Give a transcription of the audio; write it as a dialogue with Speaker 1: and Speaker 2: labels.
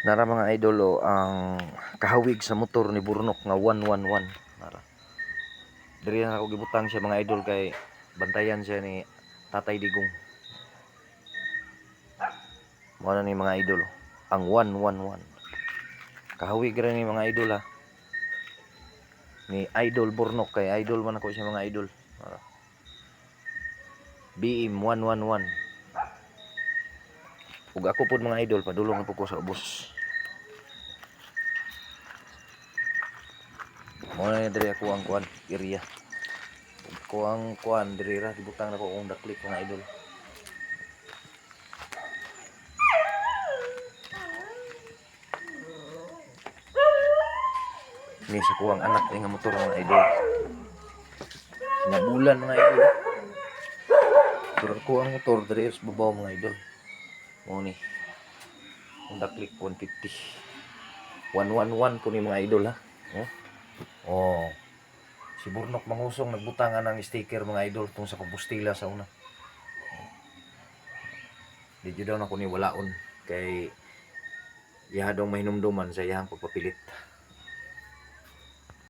Speaker 1: Nara mga idol o ang kahawig sa motor ni Burnok nga 111. Nara. Diri na ako gibutang siya mga idol kay bantayan siya ni Tatay Digong. Mo na ni mga idol ang 111. Kahawig ra ni mga idol ha. Ni Idol Burnok kay idol man ako siya mga idol. Nara. BM 111. Ug ako pod mga idol padulong po ko sa ubos. Mo na ni diri ako ang kuan area. Ko ang kuan diri ra gibutang nako kung daklik mga idol. Ni sa kuwang anak ni nga motor mga idol. Nabulan mga idol. Pero ko ang motor diri sa babaw mga idol. Mo ni. Honda Click 150. 111 po ni mga idol ha. Oh. Si Burnok mangusong nagbutangan ng sticker mga idol tungod sa kompostila sa una. Di jud daw na ko ni walaon kay iyahadong mahinumduman sa iyang pagpapilit.